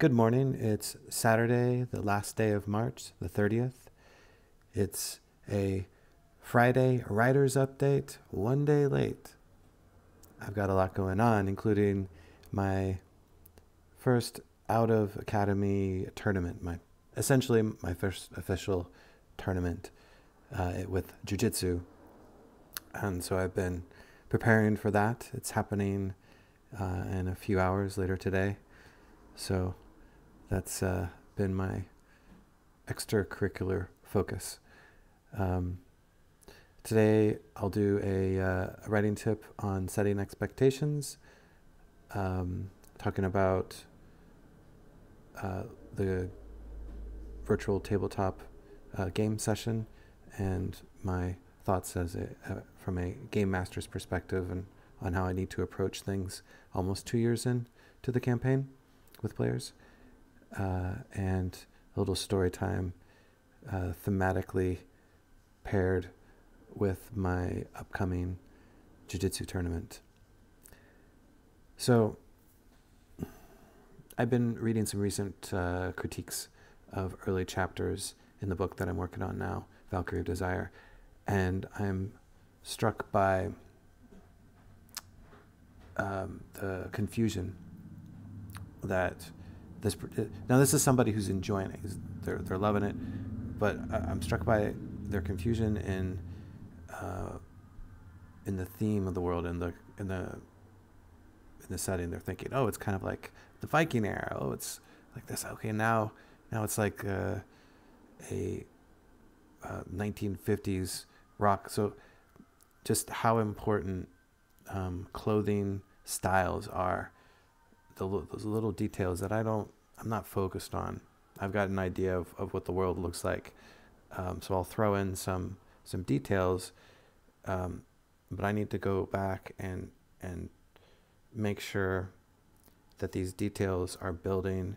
Good morning. It's Saturday, the last day of March, the 30th. It's a Friday writer's update, one day late. I've got a lot going on, including my first out of academy tournament, essentially my first official tournament with jiu-jitsu. And so I've been preparing for that. It's happening in a few hours later today. So that's been my extracurricular focus. Today I'll do a writing tip on setting expectations, talking about the virtual tabletop game session and my thoughts from a game master's perspective and on how I need to approach things almost 2 years into the campaign with players, and a little story time thematically paired with my upcoming jiu-jitsu tournament. So I've been reading some recent critiques of early chapters in the book that I'm working on now, Valkyrie of Desire, and I'm struck by the confusion that this is somebody who's enjoying it. They're loving it, but I'm struck by their confusion in the theme of the world, in the setting. They're thinking, oh, it's kind of like the Viking era. Oh, it's like this. Okay, now it's like a 1950s rock. So just how important clothing styles are, those little details that I'm not focused on. I've got an idea of what the world looks like, so I'll throw in some details, but I need to go back and make sure that these details are building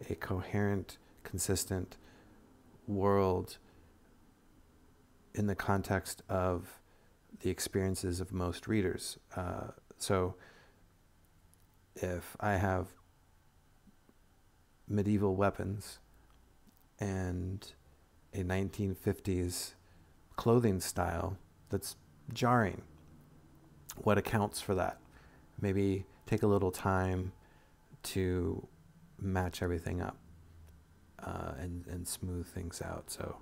a coherent, consistent world in the context of the experiences of most readers. So if I have medieval weapons and a 1950s clothing style that's jarring, what accounts for that? Maybe take a little time to match everything up and smooth things out. So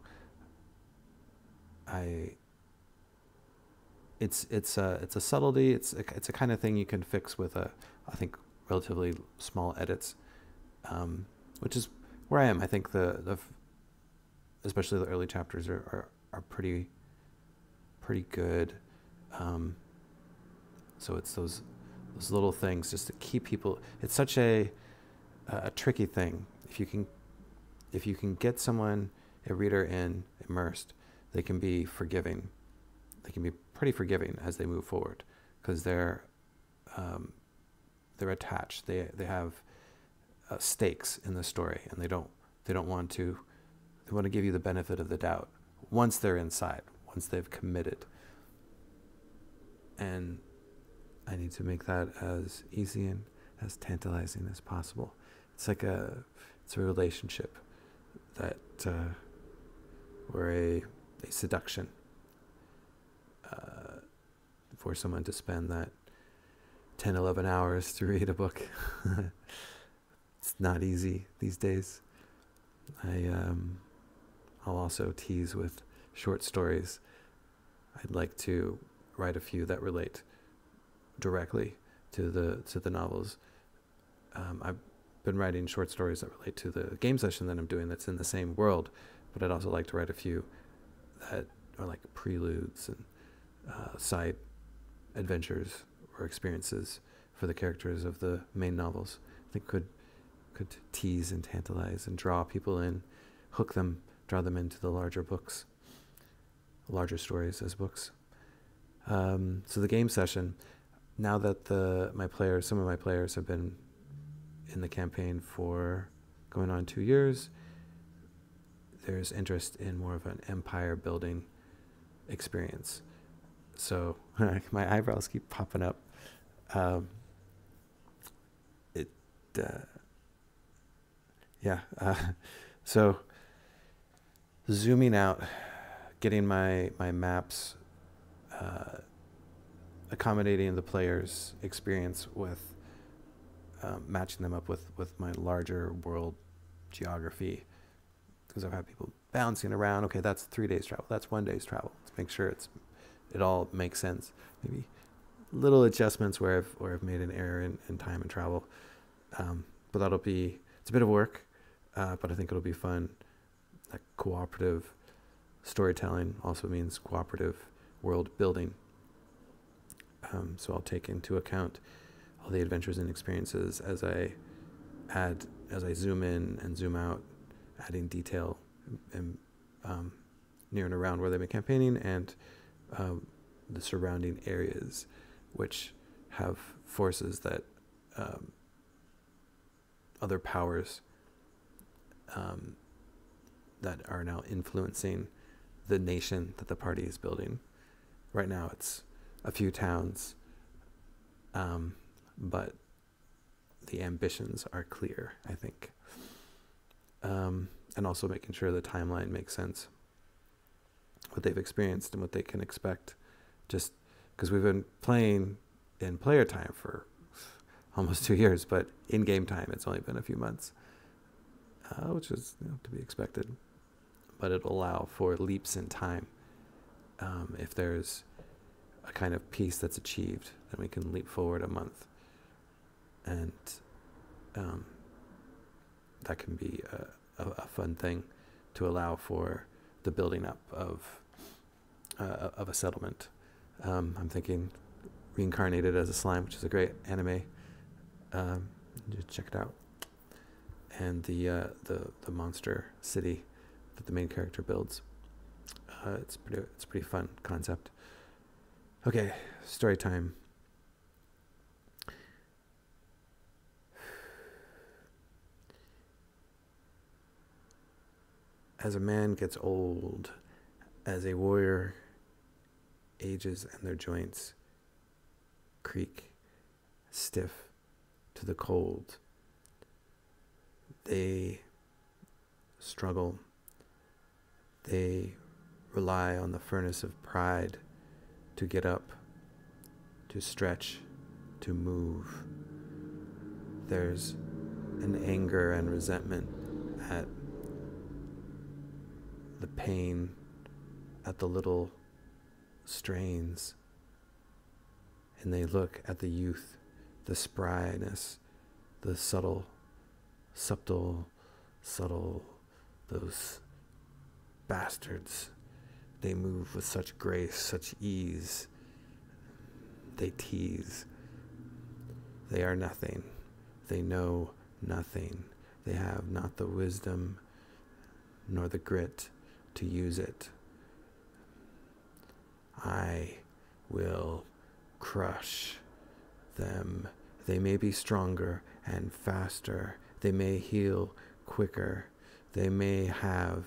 it's a subtlety. It's a kind of thing you can fix with I think relatively small edits, which is where I am. I think the especially the early chapters are pretty good. So it's those little things just to keep people. It's such a tricky thing. If you can get a reader immersed, they can be forgiving. They can be pretty forgiving as they move forward because they're attached. They have stakes in the story, and they want to give you the benefit of the doubt once they're inside, once they've committed. And I need to make that as easy and as tantalizing as possible. It's like it's a relationship that or a seduction for someone to spend that 10, 11 hours to read a book. It's not easy these days. I'll also tease with short stories. I'd like to write a few that relate directly to the novels. I've been writing short stories that relate to the game session that I'm doing that's in the same world, but I'd also like to write a few that are like preludes and side adventures or experiences for the characters of the main novels. I think could tease and tantalize and draw people in, draw them into the larger stories as books. So the game session, now that some of my players have been in the campaign for going on 2 years, there's interest in more of an empire building experience. So my eyebrows keep popping up. Yeah. So zooming out, getting my maps, uh, accommodating the player's experience with matching them up with my larger world geography, because I've had people bouncing around. Okay, that's 3 days travel. That's 1 day's travel. Let's make sure it all makes sense. Maybe little adjustments where I've made an error in time and travel. But it's a bit of work, but I think it'll be fun. Like cooperative storytelling also means cooperative world building. So I'll take into account all the adventures and experiences as I zoom in and zoom out, adding detail and near and around where they've been campaigning, and the surrounding areas, which have forces that other powers that are now influencing the nation that the party is building. Right now it's a few towns, but the ambitions are clear, I think. And also making sure the timeline makes sense, what they've experienced and what they can expect, just because we've been playing in player time for almost 2 years, but in game time it's only been a few months, which is to be expected. But it'll allow for leaps in time. If there's a kind of piece that's achieved, then we can leap forward a month, and that can be a fun thing to allow for the building up of a settlement. I'm thinking Reincarnated as a Slime, which is a great anime. Just check it out. And the monster city that the main character builds. It's pretty fun concept. Okay, story time. As a man gets old, as a warrior ages and their joints creak stiff to the cold, they struggle. They rely on the furnace of pride to get up, to stretch, to move. There's an anger and resentment at the pain, at the little strains. And they look at the youth, the spryness, the subtle, those bastards. They move with such grace, such ease. They tease. They are nothing. They know nothing. They have not the wisdom nor the grit to use it. I will crush them. They may be stronger and faster. They may heal quicker. They may have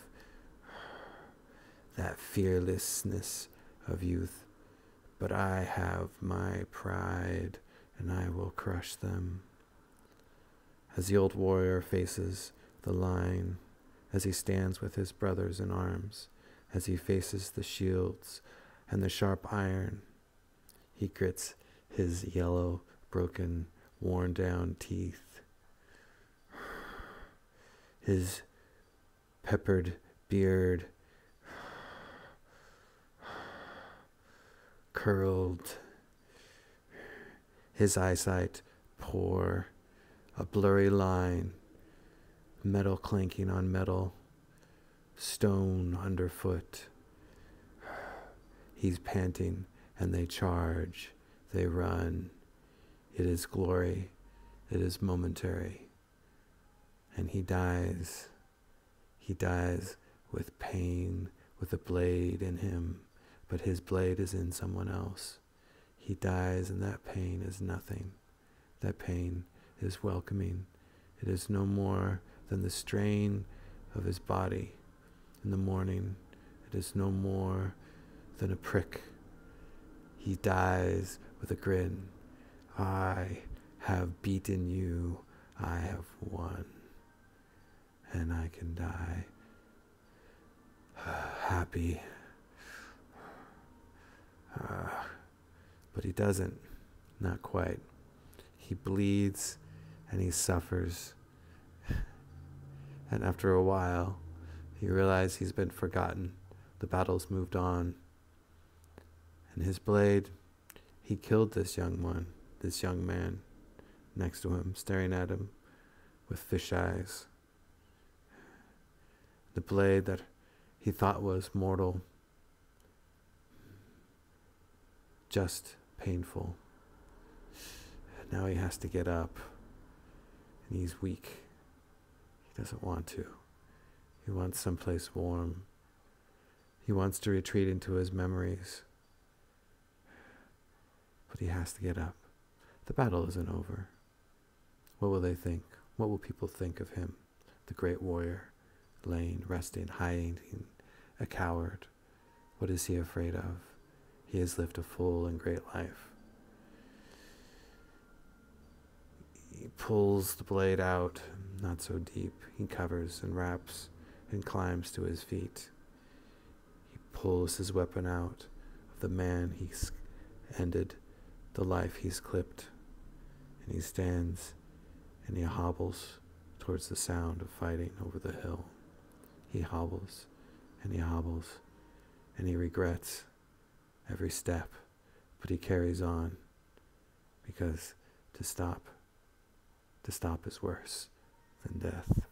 that fearlessness of youth. But I have my pride, and I will crush them. As the old warrior faces the line, as he stands with his brothers in arms, as he faces the shields and the sharp iron, he grits his yellow, broken, worn-down teeth. His peppered beard curled, his eyesight poor, a blurry line, metal clanking on metal, stone underfoot. He's panting, and they charge, they run. It is glory, it is momentary. And he dies with pain, with a blade in him, but his blade is in someone else. He dies, and that pain is nothing. That pain is welcoming. It is no more than the strain of his body in the morning. It is no more than a prick. He dies with a grin. I have beaten you. I have won. I can die happy. But he doesn't. Not quite. He bleeds and he suffers. And after a while, he realizes he's been forgotten. The battle's moved on. And his blade, he killed this young man next to him, staring at him with fish eyes. The blade that he thought was mortal, just painful. Now he has to get up, and he's weak. He doesn't want to. He wants someplace warm. He wants to retreat into his memories. But he has to get up. The battle isn't over. What will they think? What will people think of him, the great warrior, laying, resting, hiding, a coward? What is he afraid of? He has lived a full and great life. He pulls the blade out, not so deep. He covers and wraps and climbs to his feet. He pulls his weapon out of the man he's ended, the life he's clipped. And he stands and he hobbles towards the sound of fighting over the hill. He hobbles and he hobbles and he regrets every step, but he carries on because to stop is worse than death.